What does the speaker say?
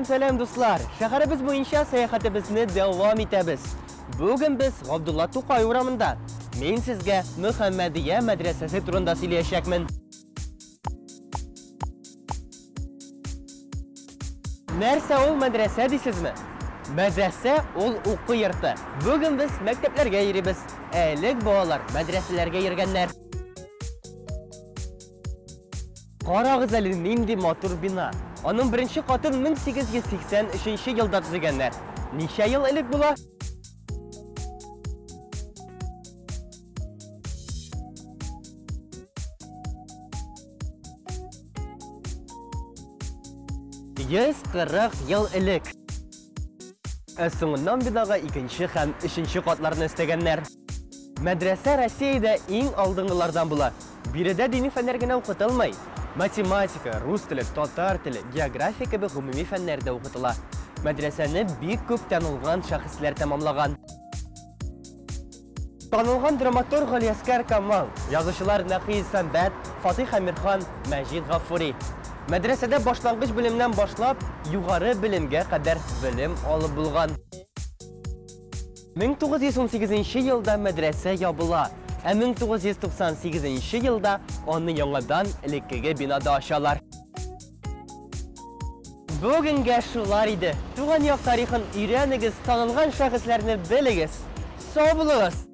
Сәлем дуслар. Шәһәребез буенча сәяхәтебезне дәвам итәбез. Бүген без Габдулла Тукай урамында. Мин сезгә Мөхәммәдия мәдрәсәсе турында сөйләячәкмен. Нәрсә ул мәдрәсә дисезме? Мәдрәсә ул уку йорты. Бүген без мәктәпләргә йөрибез. Элек балалар мәдрәсәләргә йөргәннәр. Карагыз әле нинди матур бина. Аның беренче катын 1883 елда төзегәннәр. Ничә ел элек була? Йөз 40 ел элек. Соңыннан бинага икенче һәм өченче катларны өстәгәннәр. Мәдрәсә Россиядә иң алдынгылардан була. Биредә дини фәннәр генә укытылмый. Математика, рус теле, татар теле, география кебек гомуми фәннәрдә укытыла. Мәдрәсәне бик күп танылган шәхесләр тәмамлаган. Танылган драматург Галиәскәр Камал, язучылар Нәфис Сәнбәт, Фатих Әмирхан, Мәҗит Гафури. Мәдрәсәдә башлангыч белемнән башлап, югары белемгә кадәр белем алып булган. 1918 елда мәдрәсә ябыла. 1998 елда аны яңадан элеккеге бинада ачалар. Бүгенгә шулар иде. Туган як тарихын өйрәнегез, танылган шәхесләрне белегез. Сау булыгыз!